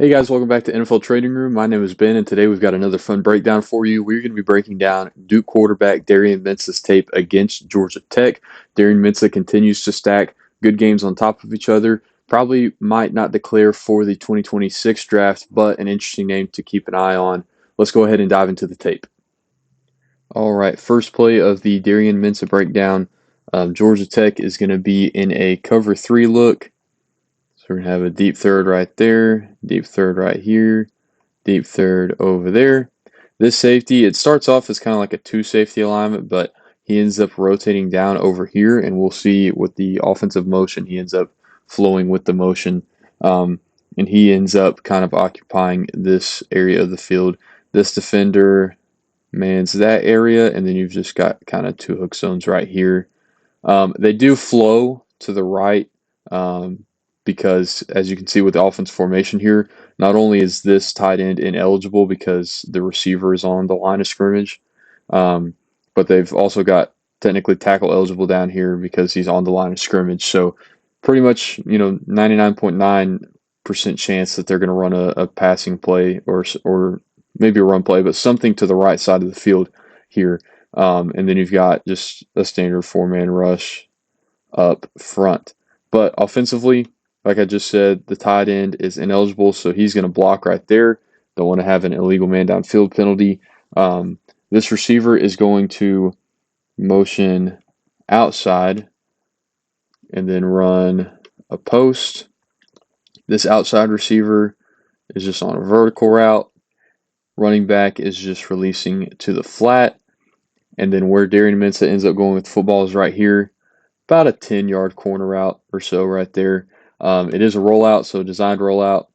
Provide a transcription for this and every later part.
Hey guys, welcome back to NFL Trading Room. My name is Ben, and today we've got another fun breakdown for you. We're going to be breaking down Duke quarterback Darian Mensah's tape against Georgia Tech. Darian Mensah continues to stack good games on top of each other. Probably might not declare for the 2026 draft, but an interesting name to keep an eye on. Let's go ahead and dive into the tape. All right, first play of the Darian Mensah breakdown. Georgia Tech is going to be in a cover three look. So we're going to have a deep third right there, deep third right here, deep third over there. This safety, it starts off as kind of like a two safety alignment, but he ends up rotating down over here, and we'll see with the offensive motion, he ends up flowing with the motion, and he ends up kind of occupying this area of the field. This defender mans that area, and then you've just got kind of two hook zones right here. They do flow to the right because, as you can see with the offense formation here, not only is this tight end ineligible because the receiver is on the line of scrimmage, but they've also got technically tackle eligible down here because he's on the line of scrimmage. So pretty much, 99.9% chance that they're going to run a passing play or maybe a run play, but something to the right side of the field here. And then you've got just a standard four-man rush up front. But offensively, like I just said, the tight end is ineligible, so he's going to block right there. Don't want to have an illegal man downfield penalty. This receiver is going to motion outside and then run a post. This outside receiver is just on a vertical route. Running back is just releasing to the flat. And then where Darian Mensah ends up going with football is right here, about a 10-yard corner route or so right there. It is a rollout, so designed rollout.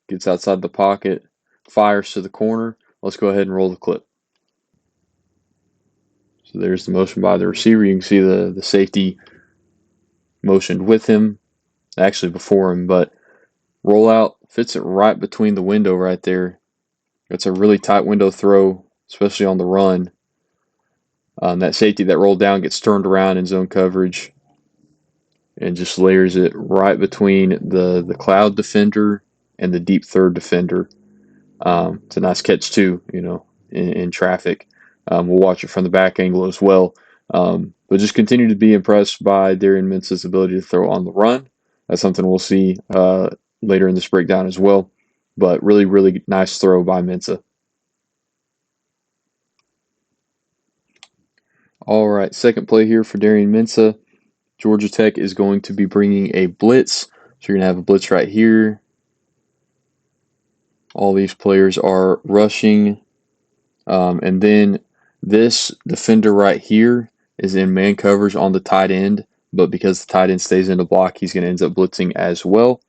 Gets outside the pocket, fires to the corner. Let's go ahead and roll the clip. So there's the motion by the receiver. You can see the safety motioned with him, actually before him, but rollout fits it right between the window right there. It's a really tight window throw, especially on the run. That safety that rolled down gets turned around in zone coverage and just layers it right between the cloud defender and the deep third defender. It's a nice catch too, in traffic. We'll watch it from the back angle as well. But just continue to be impressed by Darian Mensah's ability to throw on the run. That's something we'll see later in this breakdown as well. But really, really nice throw by Mensah. All right, second play here for Darian Mensah. Georgia Tech is going to be bringing a blitz. So you're going to have a blitz right here. All these players are rushing. And then this defender right here is in man coverage on the tight end. But because the tight end stays in the block, he's going to end up blitzing as well.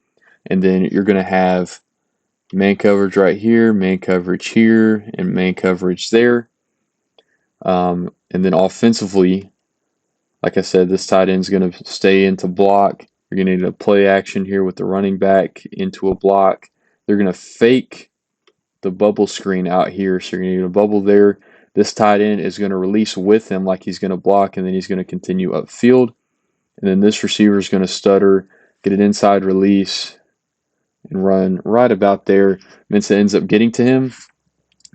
And then you're going to have man coverage right here, man coverage here, and man coverage there. And then offensively, like I said, this tight end is going to stay into block. You're going to need a play action here with the running back into a block. They're going to fake the bubble screen out here. So you're going to need a bubble there. This tight end is going to release with him like he's going to block, and then he's going to continue upfield. And then this receiver is going to stutter, get an inside release, and run right about there. Mensah ends up getting to him.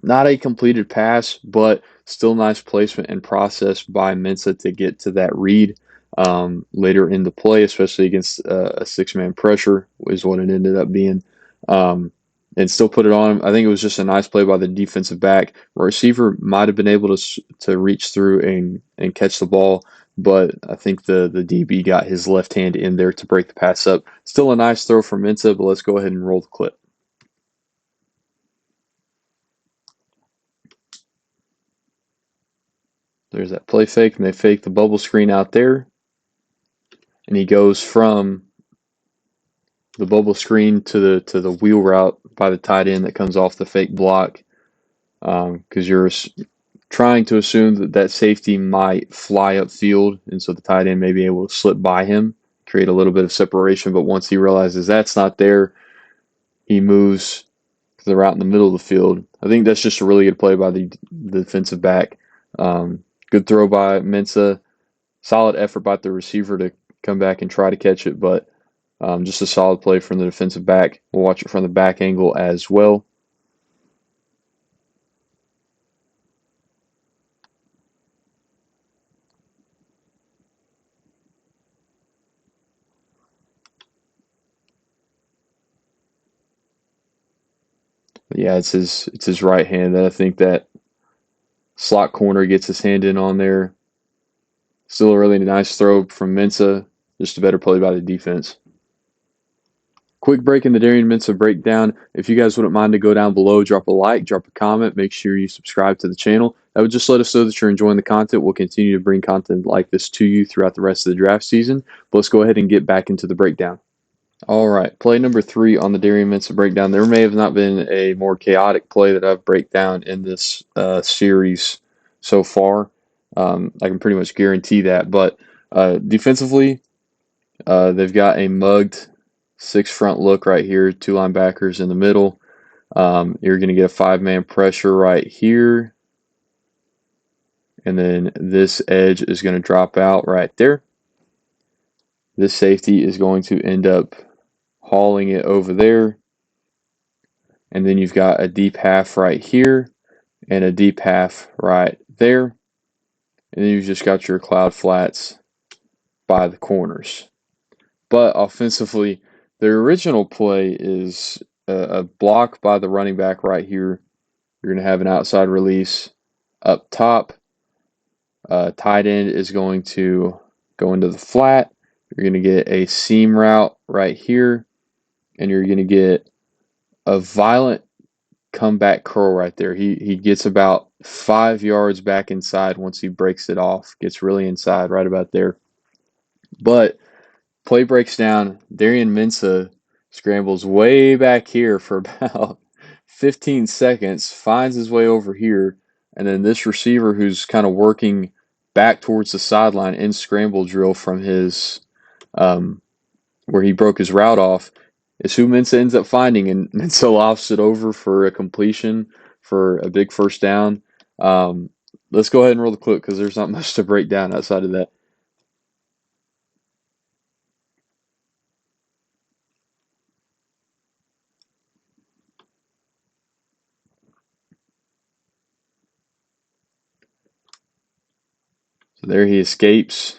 Not a completed pass, but still nice placement and process by Mensah to get to that read later in the play, especially against a six-man pressure is what it ended up being. And still put it on him. I think it was just a nice play by the defensive back. Receiver might have been able to reach through and catch the ball, but I think the DB got his left hand in there to break the pass up. Still a nice throw from Mensah, but let's go ahead and roll the clip. There's that play fake, and they fake the bubble screen out there. And he goes from the bubble screen to the wheel route by the tight end that comes off the fake block, because you're trying to assume that safety might fly upfield, and so the tight end may be able to slip by him, create a little bit of separation. But once he realizes that's not there, he moves to the route in the middle of the field. I think that's just a really good play by the defensive back. Good throw by Mensah. Solid effort by the receiver to come back and try to catch it, but Just a solid play from the defensive back. We'll watch it from the back angle as well. Yeah, it's his right hand that I think that slot corner gets his hand in on there. Still a really nice throw from Mensah. Just a better play by the defense. Quick break in the Darian Mensah breakdown. If you guys wouldn't mind to go down below, drop a like, drop a comment, make sure you subscribe to the channel. That would just let us know that you're enjoying the content. We'll continue to bring content like this to you throughout the rest of the draft season. But let's go ahead and get back into the breakdown. All right, play number 3 on the Darian Mensah breakdown. There may have not been a more chaotic play that I've break down in this series so far. I can pretty much guarantee that. But defensively, they've got a mugged 6 front look right here, 2 linebackers in the middle. You're going to get a 5-man pressure right here. And then this edge is going to drop out right there. This safety is going to end up hauling it over there. And then you've got a deep half right here and a deep half right there. And then you've just got your cloud flats by the corners. But offensively, their original play is a block by the running back right here. You're going to have an outside release up top. Tight end is going to go into the flat. You're going to get a seam route right here. And you're going to get a violent comeback curl right there. He gets about 5 yards back inside once he breaks it off. Gets really inside right about there. But play breaks down. Darian Mensah scrambles way back here for about 15 seconds, finds his way over here, and then this receiver who's kind of working back towards the sideline in scramble drill from his where he broke his route off is who Mensah ends up finding, and Mensah lofts it over for a completion for a big first down. Let's go ahead and roll the clip because there's not much to break down outside of that. So there he escapes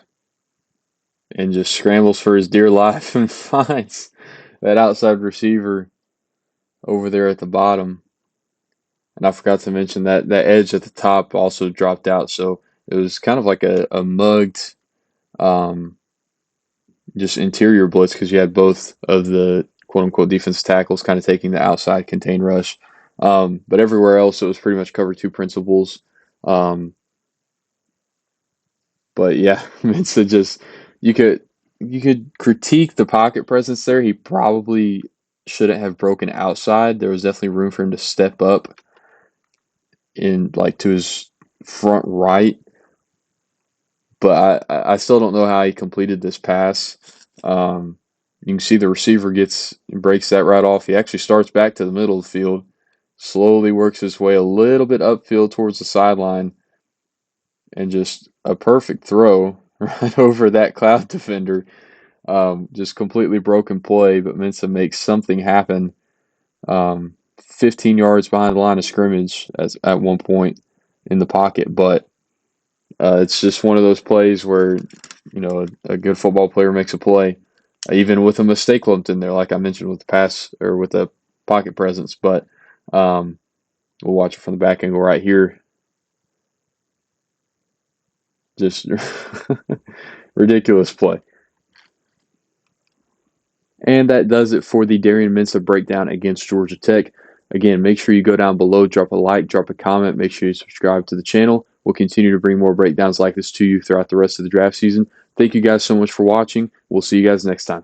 and just scrambles for his dear life and finds that outside receiver over there at the bottom. And I forgot to mention that that edge at the top also dropped out, so it was kind of like a mugged just interior blitz because you had both of the quote-unquote defense tackles kind of taking the outside contain rush. But everywhere else, it was pretty much cover 2 principles. But yeah, Mensah just you could critique the pocket presence there. He probably shouldn't have broken outside. There was definitely room for him to step up in like to his front right. But I still don't know how he completed this pass. You can see the receiver breaks that right off. He actually starts back to the middle of the field, slowly works his way a little bit upfield towards the sideline, and just a perfect throw right over that cloud defender. Just completely broken play, but Mensah makes something happen. 15 yards behind the line of scrimmage at one point in the pocket, but it's just one of those plays where a good football player makes a play, even with a mistake lumped in there, like I mentioned with the pass or with the pocket presence. But we'll watch it from the back angle right here. Just ridiculous play. And that does it for the Darian Mensah breakdown against Georgia Tech. Again, make sure you go down below, drop a like, drop a comment, make sure you subscribe to the channel. We'll continue to bring more breakdowns like this to you throughout the rest of the draft season. Thank you guys so much for watching. We'll see you guys next time.